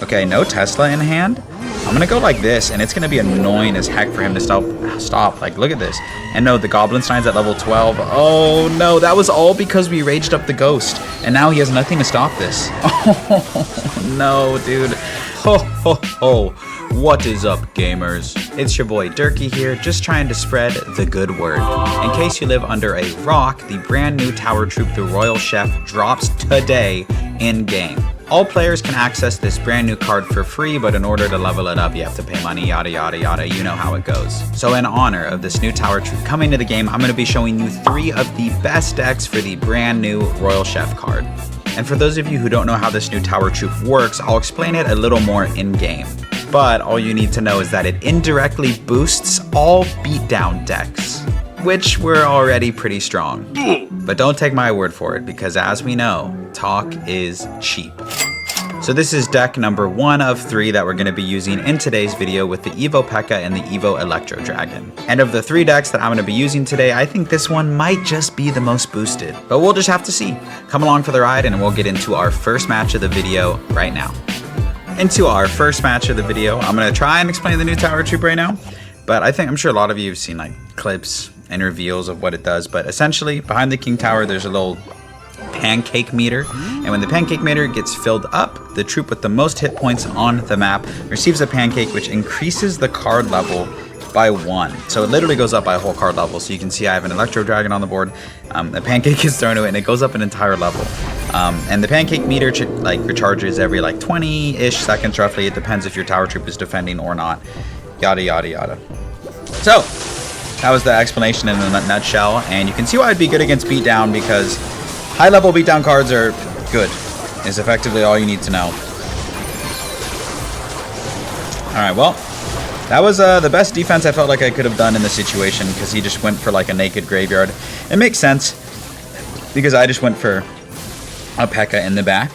Okay, no Tesla in hand. I'm gonna go like this, and it's gonna be annoying as heck for him to stop. Like, look at this. And no, the Goblin Stein's at level 12. Oh no, that was all because we raged up the ghost, and now he has nothing to stop this. Oh no, dude. Ho ho ho. What is up, gamers? It's your boy Durkee here, just trying to spread the good word. In case you live under a rock, the brand new tower troop, the Royal Chef, drops today in-game. All players can access this brand new card for free, but in order to level it up, you have to pay money, yada yada yada, you know how it goes. So in honor of this new tower troop coming to the game, I'm going to be showing you 3 of the best decks for the brand new Royal Chef card. And for those of you who don't know how this new tower troop works, I'll explain it a little more in-game. But all you need to know is that it indirectly boosts all beatdown decks, which were already pretty strong. But don't take my word for it, because as we know, talk is cheap. So this is deck number 1 of 3 that we're going to be using in today's video with the Evo Pekka and the Evo Electro Dragon. And of the 3 decks that I'm going to be using today, I think this one might just be the most boosted. But we'll just have to see. Come along for the ride and we'll get into our first match of the video right now. Into our first match of the video, I'm going to try and explain the new tower troop right now. But I'm sure a lot of you have seen like clips and reveals of what it does. But essentially, behind the King Tower, there's a little pancake meter, and when the pancake meter gets filled up, the troop with the most hit points on the map receives a pancake, which increases the card level by 1. So it literally goes up by a whole card level. So you can see I have an Electro Dragon on the board, the pancake is thrown to it, and it goes up an entire level. And the pancake meter recharges every 20-ish seconds roughly. It depends if your tower troop is defending or not, yada yada yada. So that was the explanation in a nutshell, and you can see why I'd be good against beatdown, because high-level beatdown cards are good, is effectively all you need to know. Alright, well, that was the best defense I felt like I could have done in this situation, because he just went for like a naked graveyard. It makes sense, because I just went for a Pekka in the back.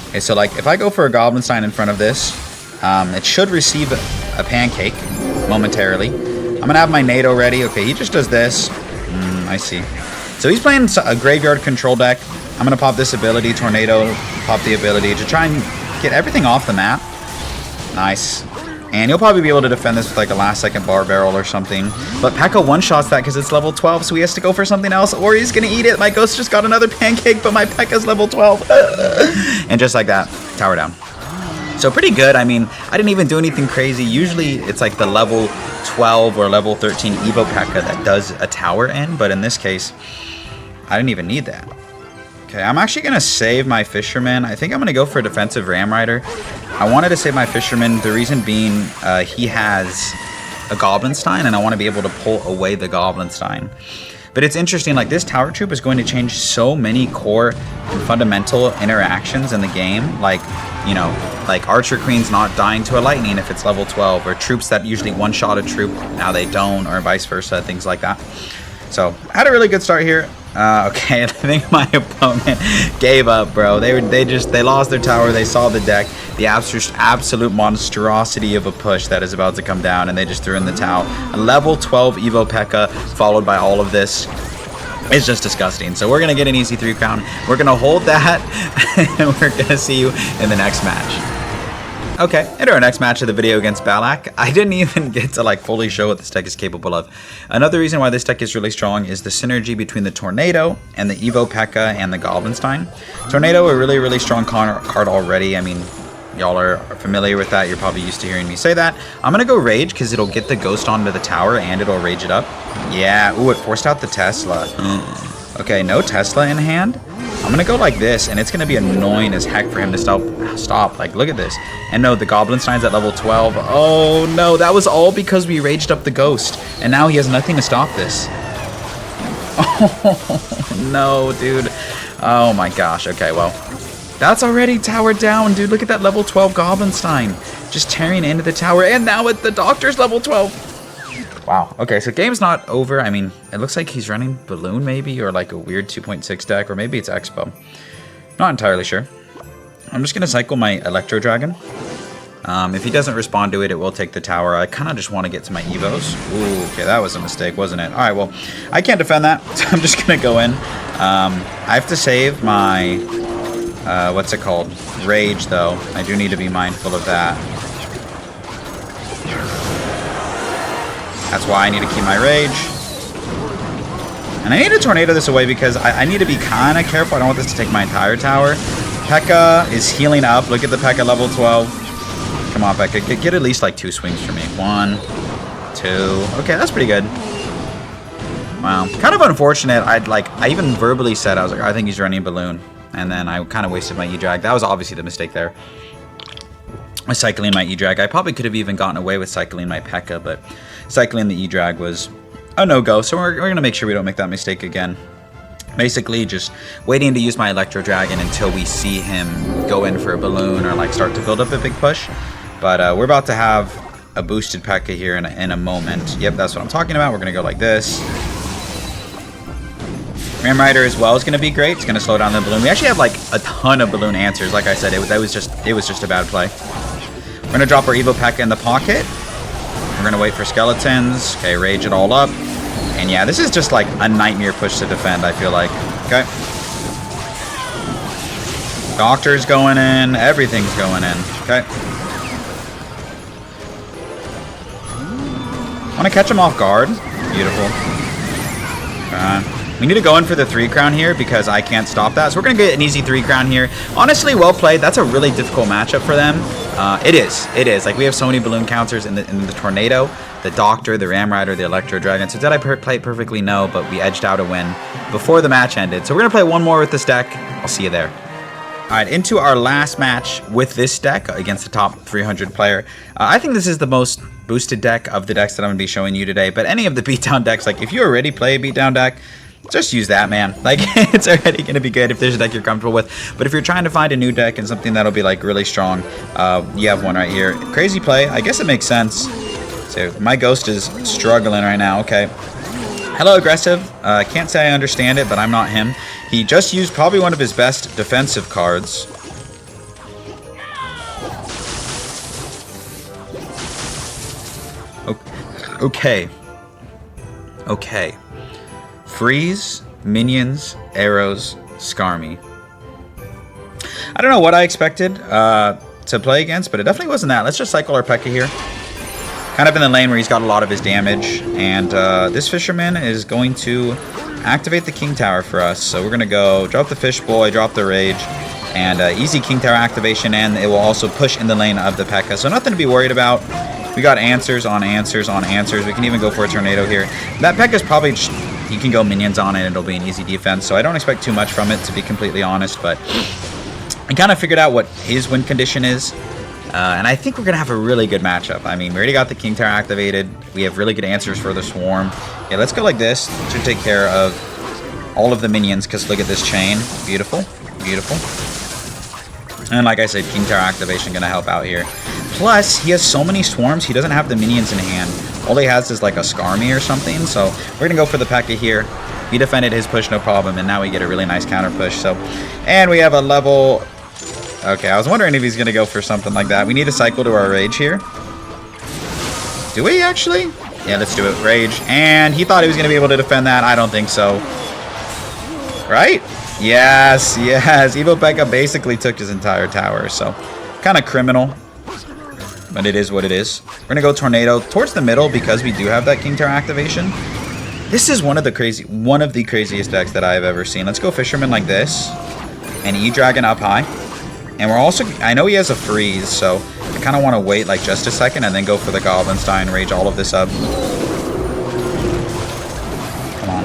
Okay, so like, if I go for a Goblin Stein in front of this, it should receive a pancake momentarily. I'm going to have my NATO ready. Okay, he just does this. I see. So he's playing a graveyard control deck. I'm going to pop this ability, Tornado, pop the ability to try and get everything off the map. Nice. And you'll probably be able to defend this with like a last second bar barrel or something. But Pekka one-shots that because it's level 12, so he has to go for something else, or he's going to eat it. My ghost just got another pancake, but my Pekka's level 12. And just like that, tower down. So pretty good. I mean, I didn't even do anything crazy. Usually it's like the level 12 or level 13 Evo Pekka that does a tower in, but in this case, I didn't even need that. Okay, I'm actually going to save my Fisherman. I think I'm going to go for a defensive Ram Rider. I wanted to save my Fisherman, the reason being he has a Goblin Stein, and I want to be able to pull away the Goblin Stein. But it's interesting, like this tower troop is going to change so many core and fundamental interactions in the game, like, you know, like Archer Queen's not dying to a lightning if it's level 12, or troops that usually one-shot a troop, now they don't, or vice versa, things like that. So, I had a really good start here. Okay, I think my opponent gave up, bro. They lost their tower, they saw the deck, the absolute monstrosity of a push that is about to come down, and they just threw in the towel. A level 12 Evo Pekka, followed by all of this. It's just disgusting. So we're going to get an easy 3 crown. We're going to hold that, and we're going to see you in the next match. Okay, into our next match of the video against Balak. I didn't even get to like fully show what this deck is capable of. Another reason why this deck is really strong is the synergy between the Tornado and the Evo Pekka and the Goblin Stein. Tornado, a really, really strong card already. I mean, y'all are familiar with that. You're probably used to hearing me say that. I'm going to go Rage because it'll get the Ghost onto the tower and it'll Rage it up. Yeah, ooh, it forced out the Tesla. Okay, no Tesla in hand. I'm going to go like this, and it's going to be annoying as heck for him to stop. Like, look at this. And no, the Goblin Stein's at level 12. Oh, no, that was all because we raged up the ghost, and now he has nothing to stop this. Oh, no, dude. Oh, my gosh. Okay, well, that's already towered down, dude. Look at that level 12 Goblin Stein just tearing into the tower, and now the Doctor's level 12. Wow. Okay, so game's not over. I mean, it looks like he's running Balloon maybe, or like a weird 2.6 deck, or maybe it's Expo. Not entirely sure. I'm just going to cycle my Electro Dragon. If he doesn't respond to it, it will take the tower. I kind of just want to get to my Evos. Ooh, okay, that was a mistake, wasn't it? All right, well, I can't defend that, so I'm just going to go in. I have to save my what's it called? Rage, though. I do need to be mindful of that. That's why I need to keep my rage. And I need to tornado this away because I need to be kind of careful. I don't want this to take my entire tower. Pekka is healing up. Look at the Pekka level 12. Come on, Pekka. Get at least like 2 swings for me. 1, 2. Okay, that's pretty good. Wow. Kind of unfortunate. I even verbally said, I was like, I think he's running balloon. And then I kind of wasted my E-Drag. That was obviously the mistake there. Cycling my E-Drag. I probably could have even gotten away with cycling my Pekka, but cycling the E-Drag was a no-go. So we're going to make sure we don't make that mistake again. Basically, just waiting to use my Electro Dragon until we see him go in for a balloon or like start to build up a big push. But we're about to have a boosted Pekka here in a moment. Yep, that's what I'm talking about. We're going to go like this. Ram Rider as well is going to be great. It's going to slow down the balloon. We actually have like a ton of balloon answers. Like I said, it was just a bad play. We're going to drop our Evo Pekka in the pocket. We're going to wait for skeletons. Okay, rage it all up. And yeah, this is just like a nightmare push to defend, I feel like. Okay. Doctor's going in. Everything's going in. Okay. Want to catch him off guard. Beautiful. We need to go in for the 3 crown here because I can't stop that. So we're going to get an easy 3 crown here. Honestly, well played. That's a really difficult matchup for them. It is. Like, we have so many balloon counters in the Tornado, the Doctor, the Ram Rider, the Electro Dragon. So did I play it perfectly? No, but we edged out a win before the match ended. So we're going to play one more with this deck. I'll see you there. All right, into our last match with this deck against the top 300 player. I think this is the most boosted deck of the decks that I'm going to be showing you today. But any of the beatdown decks, like if you already play a beatdown deck, just use that, man. Like, it's already going to be good if there's a deck you're comfortable with. But if you're trying to find a new deck and something that'll be, like, really strong, you have one right here. Crazy play. I guess it makes sense. So, my Ghost is struggling right now. Okay. Hello, Aggressive. Can't say I understand it, but I'm not him. He just used probably one of his best defensive cards. Okay. Okay. Freeze, minions, arrows, Skarmy. I don't know what I expected to play against, but it definitely wasn't that. Let's just cycle our Pekka here. Kind of in the lane where he's got a lot of his damage. And this Fisherman is going to activate the King Tower for us. So we're going to go drop the Fish Boy, drop the Rage, and easy King Tower activation, and it will also push in the lane of the Pekka. So nothing to be worried about. We got answers on answers on answers. We can even go for a Tornado here. That Pekka's probably just... You can go minions on it, and it'll be an easy defense. So I don't expect too much from it, to be completely honest. But I kind of figured out what his win condition is. And I think we're going to have a really good matchup. I mean, we already got the King Tower activated. We have really good answers for the Swarm. Yeah, let's go like this. This should take care of all of the minions, because look at this chain. Beautiful. Beautiful. And like I said, King Tower activation going to help out here. Plus, he has so many Swarms, he doesn't have the minions in hand. All he has is like a Skarmy or something. So we're going to go for the Pekka here. He defended his push no problem, and now we get a really nice counter push. So, and we have a level... Okay, I was wondering if he's going to go for something like that. We need to cycle to our Rage here. Do we actually? Yeah, let's do it. Rage. And he thought he was going to be able to defend that. I don't think so. Right? Yes, yes. Evo Pekka basically took his entire tower, so kind of criminal. But it is what it is. We're going to go Tornado towards the middle because we do have that King Tower activation. This is one of the craziest decks that I have ever seen. Let's go Fisherman like this. And E-Dragon up high. And we're also... I know he has a freeze, so I kind of want to wait like just a second and then go for the Goblin Stein, rage all of this up. Come on.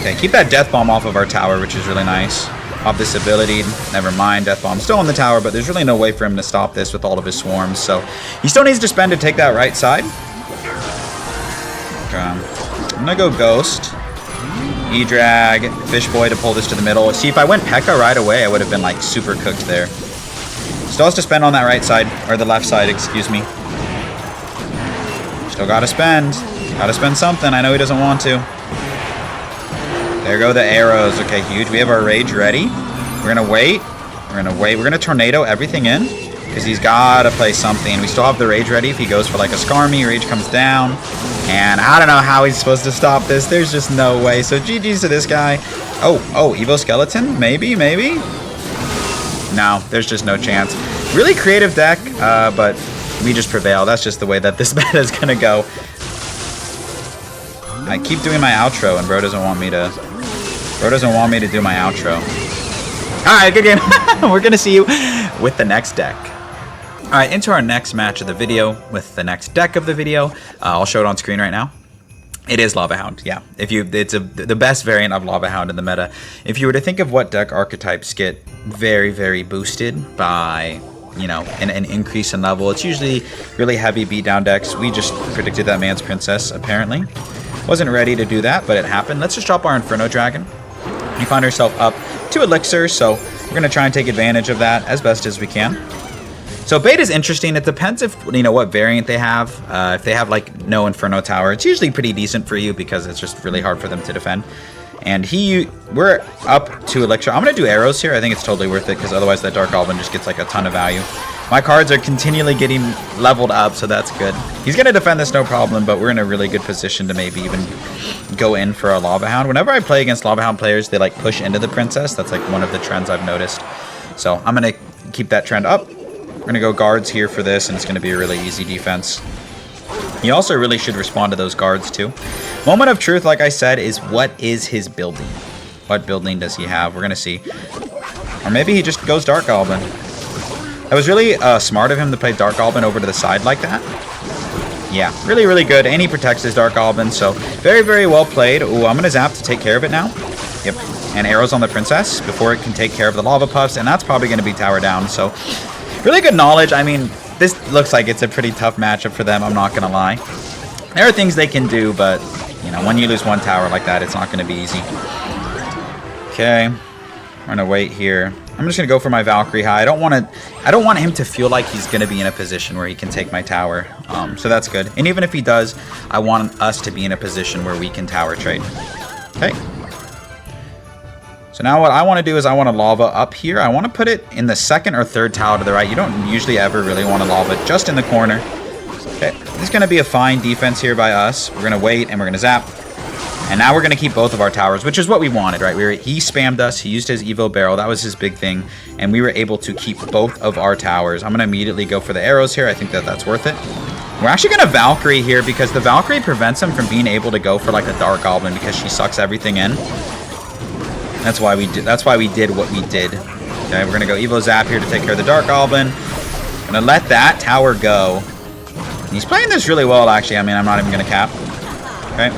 Okay, keep that Death Bomb off of our tower, which is really nice. Off this ability, never mind, Death Bomb still on the tower, but there's really no way for him to stop this with all of his swarms, so he still needs to spend to take that right side. Okay. I'm gonna go Ghost, E-Drag, Fish Boy to pull this to the middle. See, if I went Pekka right away, I would have been like super cooked there. Still has to spend on that right side, or the left side, excuse me. Still gotta spend something. I know he doesn't want to. There go the arrows. Okay, huge. We have our Rage ready. We're going to wait. We're going to Tornado everything in because he's got to play something. We still have the Rage ready. If he goes for like a Skarmy, Rage comes down. And I don't know how he's supposed to stop this. There's just no way. So GG's to this guy. Oh, Evo Skeleton? Maybe. No, there's just no chance. Really creative deck, but we just prevail. That's just the way that this meta is gonna go. I keep doing my outro, and bro doesn't want me to. Bro doesn't want me to do my outro. All right, good game. We're gonna see you with the next deck. All right, into our next match of the video with the next deck of the video. I'll show it on screen right now. It is Lava Hound, yeah. It's the best variant of Lava Hound in the meta. If you were to think of what deck archetypes get very, very boosted by, you know, an increase in level, it's usually really heavy beatdown decks. We just predicted that man's princess, apparently. Wasn't ready to do that, but it happened. Let's just drop our Inferno Dragon. We find ourselves up to Elixir, so we're going to try and take advantage of that as best as we can. So bait is interesting. It depends if, you know, what variant they have. If they have like no Inferno Tower, it's usually pretty decent for you because it's just really hard for them to defend. And we're up to Elixir. I'm going to do arrows here. I think it's totally worth it because otherwise that Dark Goblin just gets like a ton of value. My cards are continually getting leveled up, so that's good. He's going to defend this no problem, but we're in a really good position to maybe even go in for a Lava Hound. Whenever I play against Lava Hound players, they like push into the princess. That's like one of the trends I've noticed. So I'm going to keep that trend up. We're going to go guards here for this, and it's going to be a really easy defense. He also really should respond to those guards too. Moment of truth, like I said, is what is his building? What building does he have? We're going to see. Or maybe he just goes Dark Goblin. That was really smart of him to play Dark Goblin over to the side like that. Yeah, really, really good. And he protects his Dark Goblin, so very, very well played. Ooh, I'm going to zap to take care of it now. Yep. And arrows on the princess before it can take care of the lava puffs, and that's probably going to be tower down, so really good knowledge. I mean, this looks like it's a pretty tough matchup for them, I'm not going to lie. There are things they can do, but, you know, when you lose one tower like that, it's not going to be easy. Okay. We're going to wait here. I'm just going to go for my Valkyrie high. I don't want him to feel like he's going to be in a position where he can take my tower. So that's good. And even if he does, I want us to be in a position where we can tower trade. Okay. So now what I want to do is I want to lava up here. I want to put it in the second or third tower to the right. You don't usually ever really want to lava just in the corner. Okay, this is going to be a fine defense here by us. We're going to wait and we're going to zap. And now we're going to keep both of our towers, which is what we wanted, right? He spammed us. He used his Evo Barrel. That was his big thing. And we were able to keep both of our towers. I'm going to immediately go for the arrows here. I think that that's worth it. We're actually going to Valkyrie here because the Valkyrie prevents him from being able to go for like a Dark Goblin because she sucks everything in. That's why we did what we did. Okay, we're gonna go Evo Zap here to take care of the Dark Goblin. Gonna let that tower go. He's playing this really well, actually. I mean, I'm not even gonna cap. Okay.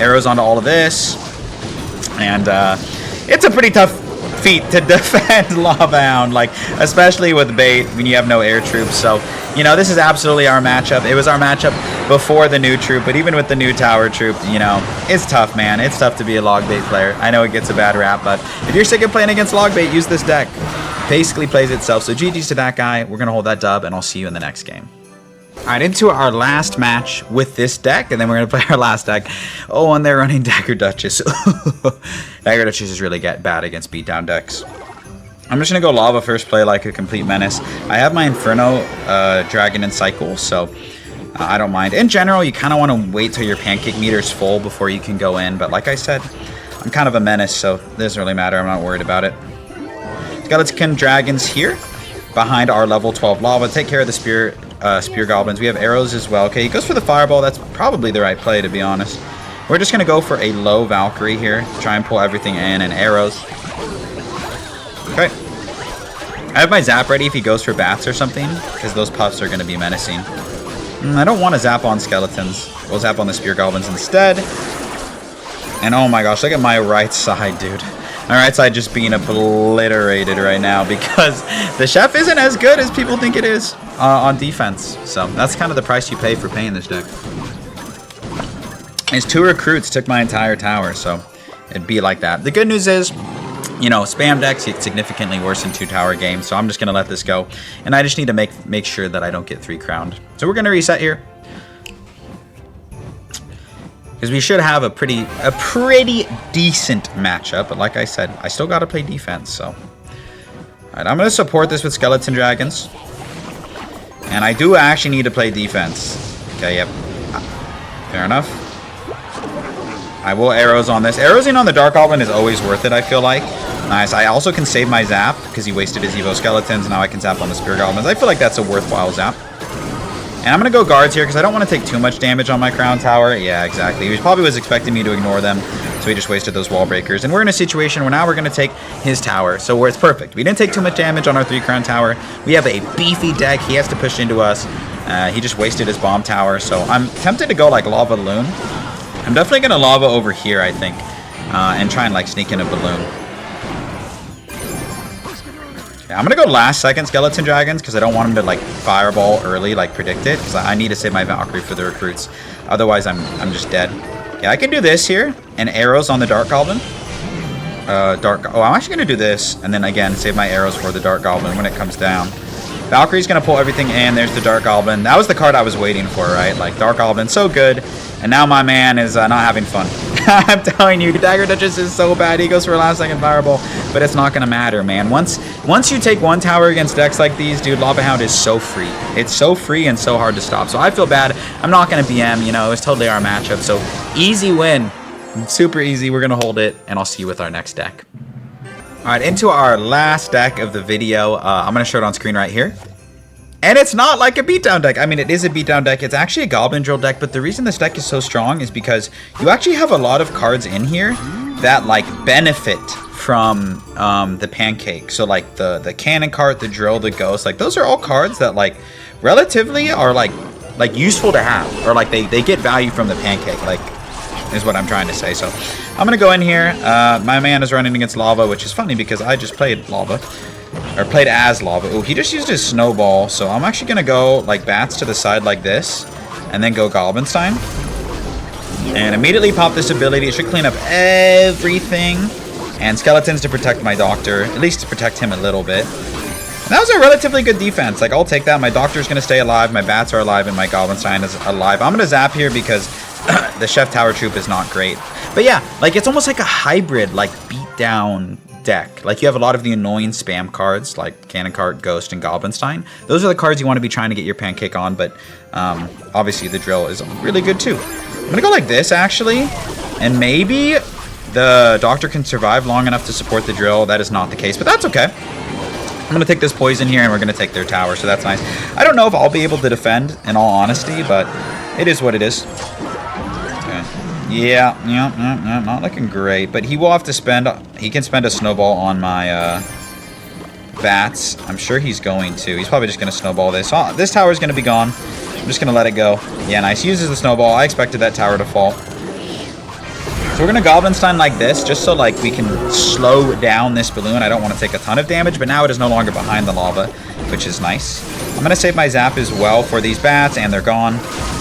Arrows onto all of this. And it's a pretty tough feat to defend Lava Hound, like, especially with bait when you have no air troops. So, you know, this is absolutely our matchup. It was our matchup before the new troop, but even with the new tower troop, you know, it's tough, man. It's tough to be a log bait player. I know it gets a bad rap, but if you're sick of playing against log bait, use this deck. Basically plays itself. So GG's to that guy. We're going to hold that dub, and I'll see you in the next game. All right, into our last match with this deck, and then we're going to play our last deck. Oh, and they're running Dagger Duchess. Dagger Duchess is really bad against beatdown decks. I'm just going to go Lava first, play like a complete menace. I have my Inferno Dragon and Cycle, so I don't mind. In general, you kind of want to wait till your pancake meter's full before you can go in, but like I said, I'm kind of a menace, so it doesn't really matter. I'm not worried about it. Skeleton Dragons here behind our level 12 lava. Take care of the spear goblins. We have arrows as well. Okay, he goes for the fireball. That's probably the right play, to be honest. We're just going to go for a low Valkyrie here. Try and pull everything in, and arrows. Okay. I have my zap ready if he goes for bats or something, because those puffs are going to be menacing. I don't want to zap on skeletons. We'll zap on the spear goblins instead. And oh my gosh, look at my right side, dude. My right side just being obliterated right now because the chef isn't as good as people think it is on defense. So that's kind of the price you pay for playing this deck. His 2 recruits took my entire tower, so it'd be like that. The good news is, you know, spam decks get significantly worse in 2-tower games, so I'm just going to let this go. And I just need to make sure that I don't get 3 crowned. So we're going to reset here. Because we should have a pretty decent matchup. But like I said, I still got to play defense, so. Alright, I'm going to support this with Skeleton Dragons. And I do actually need to play defense. Okay, yep. Fair enough. I will arrows on this. Arrowsing on the Dark Goblin is always worth it, I feel like. Nice. I also can save my zap because he wasted his Evo Skeletons. Now I can zap on the Spirit Goblins. I feel like that's a worthwhile zap. And I'm going to go guards here because I don't want to take too much damage on my Crown Tower. Yeah, exactly. He probably was expecting me to ignore them, so he just wasted those wall breakers. And we're in a situation where now we're going to take his tower, so where it's perfect. We didn't take too much damage on our 3 Crown Tower. We have a beefy deck. He has to push into us. He just wasted his bomb tower, so I'm tempted to go like Lava Loon. I'm definitely going to Lava over here, I think, and try and like sneak in a Balloon. Yeah, I'm going to go last second Skeleton Dragons because I don't want him to like fireball early, like predict it, because I need to save my Valkyrie for the recruits. Otherwise, I'm just dead. Yeah, I can do this here and arrows on the Dark Goblin. Oh, I'm actually going to do this and then again save my arrows for the Dark Goblin when it comes down. Valkyrie's going to pull everything in. There's the Dark Goblin. That was the card I was waiting for, right? Like, Dark Goblin, so good. And now my man is not having fun. I'm telling you, Dagger Duchess is so bad. He goes for a last second fireball, but it's not going to matter, man. Once you take one tower against decks like these, dude, Lava Hound is so free. It's so free and so hard to stop. So I feel bad. I'm not going to BM, you know, it was totally our matchup. So easy win. Super easy. We're going to hold it, and I'll see you with our next deck. All right, into our last deck of the video. I'm going to show it on screen right here. And it's not like a beatdown deck. I mean, it is a beatdown deck. It's actually a Goblin Drill deck, but the reason this deck is so strong is because you actually have a lot of cards in here that, like, benefit from the Pancake. So, like, the Cannon Cart, the Drill, the Ghost, like, those are all cards that, like, relatively are, like useful to have. Or, like, they get value from the Pancake, like, is what I'm trying to say. So, I'm going to go in here. My man is running against Lava, which is funny because I just played Lava. Or played as Lava. Oh, he just used his Snowball. So I'm actually going to go like Bats to the side like this. And then go Goblinstein. And immediately pop this ability. It should clean up everything. And Skeletons to protect my Doctor. At least to protect him a little bit. And that was a relatively good defense. Like, I'll take that. My Doctor's going to stay alive. My Bats are alive. And my Goblinstein is alive. I'm going to zap here because the Chef Tower Troop is not great. But yeah, like, it's almost like a hybrid, like, beatdown deck. Like, you have a lot of the annoying spam cards like Cannon Cart, Ghost, and Goblinstein. Those are the cards you want to be trying to get your Pancake on, but obviously the Drill is really good too. I'm going to go like this, actually, and maybe the Doctor can survive long enough to support the Drill. That is not the case, but that's okay. I'm going to take this poison here, and we're going to take their tower, so that's nice. I don't know if I'll be able to defend, in all honesty, but it is what it is. Yeah, not looking great, but he will have to spend, he can spend a snowball on my Bats. I'm sure he's going to. He's probably just going to snowball this. Oh, this tower is going to be gone. I'm just going to let it go. Yeah, nice. He uses the snowball. I expected that tower to fall. So we're going to Goblinstein like this, just so like we can slow down this balloon. I don't want to take a ton of damage, but now it is no longer behind the lava, which is nice. I'm going to save my zap as well for these Bats, and they're gone.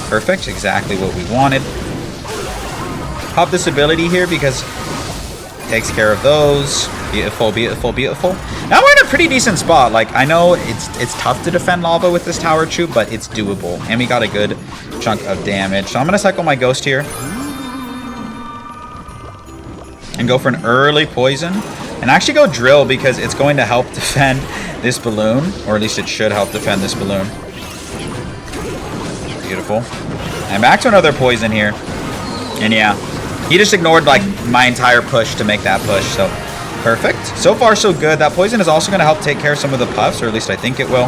Perfect. Exactly what we wanted. Pop this ability here because it takes care of those. Beautiful, beautiful, beautiful. Now we're in a pretty decent spot. Like, I know it's tough to defend Lava with this Tower Troop, but it's doable. And we got a good chunk of damage. So I'm going to cycle my Ghost here. And go for an early poison. And actually go Drill because it's going to help defend this balloon. Or at least it should help defend this balloon. Beautiful. And back to another poison here. And yeah. He just ignored, like, my entire push to make that push, so perfect. So far, so good. That poison is also going to help take care of some of the puffs, or at least I think it will.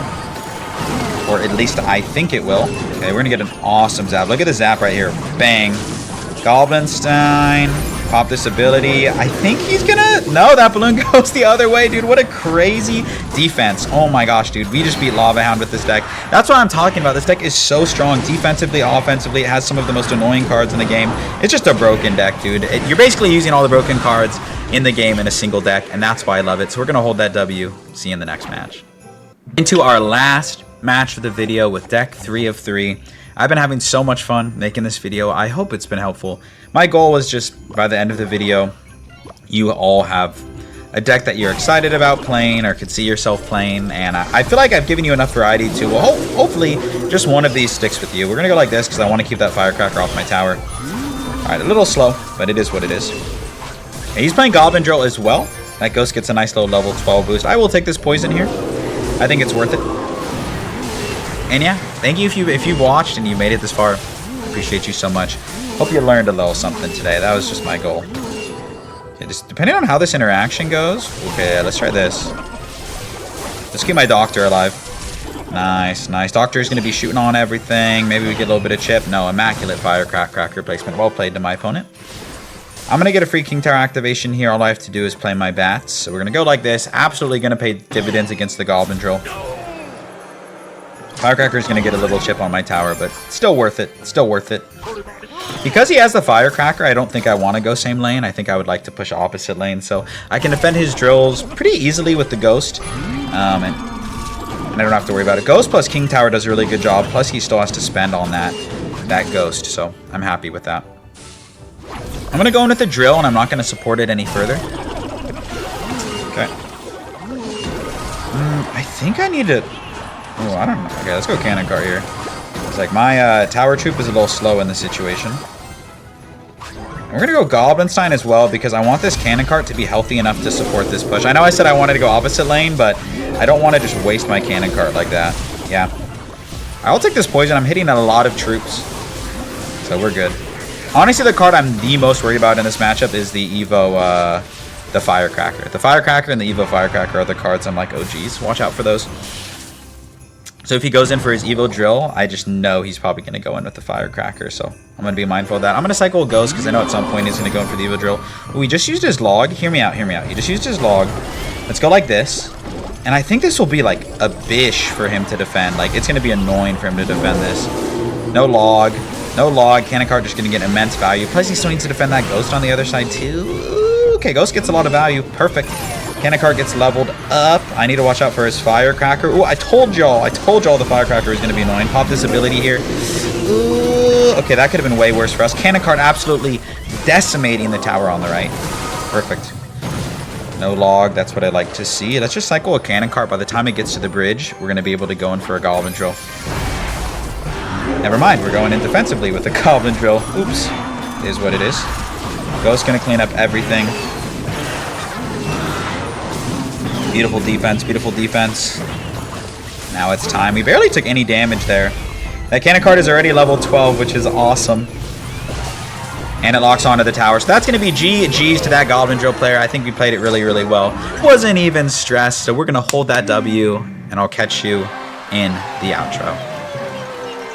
Or at least I think it will. Okay, we're going to get an awesome zap. Look at the zap right here. Bang. Goblinstein. Pop this ability. I think he's going to... No, that balloon goes the other way, dude. What a crazy defense. Oh my gosh, dude. We just beat Lava Hound with this deck. That's what I'm talking about. This deck is so strong. Defensively, offensively, it has some of the most annoying cards in the game. It's just a broken deck, dude. You're basically using all the broken cards in the game in a single deck, and that's why I love it. So we're going to hold that W. See you in the next match. Into our last match of the video with deck 3 of 3. I've been having so much fun making this video. I hope it's been helpful. My goal was just, by the end of the video, you all have a deck that you're excited about playing or could see yourself playing. And I feel like I've given you enough variety to, well, hopefully, just one of these sticks with you. We're going to go like this because I want to keep that Firecracker off my tower. All right, a little slow, but it is what it is. And he's playing Goblin Drill as well. That Ghost gets a nice little level 12 boost. I will take this poison here. I think it's worth it. And yeah, thank you if you've watched and you made it this far. Appreciate you so much. Hope you learned a little something today. That was just my goal. Okay, just depending on how this interaction goes. Okay, let's try this. Let's keep my doctor alive. Nice, nice. Doctor's going to be shooting on everything. Maybe we get a little bit of chip. No, immaculate firecracker placement. Well played to my opponent. I'm going to get a free King Tower activation here. All I have to do is play my bats. So we're going to go like this. Absolutely going to pay dividends against the Goblin Drill. Firecracker is going to get a little chip on my tower, but still worth it. Still worth it. Because he has the Firecracker, I don't think I want to go same lane. I think I would like to push opposite lane. So I can defend his drills pretty easily with the Ghost. And I don't have to worry about it. Ghost plus King Tower does a really good job. Plus he still has to spend on that Ghost. So I'm happy with that. I'm going to go in with the Drill, and I'm not going to support it any further. Okay. I think I need to... Oh, I don't know. Okay, let's go Cannon Cart here. It's like my Tower Troop is a little slow in this situation. And we're going to go Goblin Stein as well, because I want this Cannon Cart to be healthy enough to support this push. I know I said I wanted to go opposite lane, but I don't want to just waste my Cannon Cart like that. Yeah. I'll take this poison. I'm hitting a lot of troops. So we're good. Honestly, the card I'm the most worried about in this matchup is the Evo, the Firecracker. The Firecracker and the Evo Firecracker are the cards I'm like, oh geez, watch out for those. So if he goes in for his Evo Drill, I just know he's probably going to go in with the Firecracker. So I'm going to be mindful of that. I'm going to cycle Ghost because I know at some point he's going to go in for the Evo Drill. Ooh, he just used his log. Hear me out, hear me out. He just used his log. Let's go like this. And I think this will be like a bish for him to defend. Like, it's going to be annoying for him to defend this. No log. No log. Cannon Cart just going to get immense value. Plus, he still needs to defend that Ghost on the other side, too. Ooh, okay, Ghost gets a lot of value. Perfect. Cannon Cart gets leveled up. I need to watch out for his Firecracker. Ooh, I told y'all the Firecracker is going to be annoying. Pop this ability here. Ooh, okay, that could have been way worse for us. Cannon Cart absolutely decimating the tower on the right. Perfect. No log. That's what I like to see. Let's just cycle a Cannon Cart. By the time it gets to the bridge, we're going to be able to go in for a Goblin Drill. Never mind, we're going in defensively with the Goblin Drill. Oops. It is what it is. Ghost's gonna clean up everything. Beautiful defense, beautiful defense. Now it's time. We barely took any damage there. That Cannon Cart is already level 12, which is awesome. And it locks onto the tower. So that's going to be G's to that Goblin Drill player. I think we played it really, really well. Wasn't even stressed. So we're going to hold that W, and I'll catch you in the outro.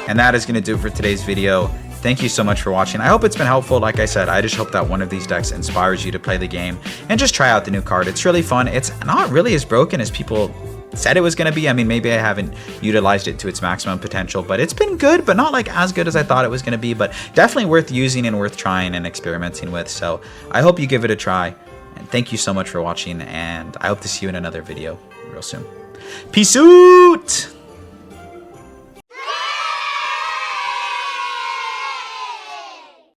And that is going to do it for today's video. Thank you so much for watching. I hope it's been helpful. Like I said, I just hope that one of these decks inspires you to play the game and just try out the new card. It's really fun. It's not really as broken as people said it was going to be. I mean, maybe I haven't utilized it to its maximum potential, but it's been good, but not like as good as I thought it was going to be, but definitely worth using and worth trying and experimenting with. So I hope you give it a try. And thank you so much for watching, and I hope to see you in another video real soon. Peace out!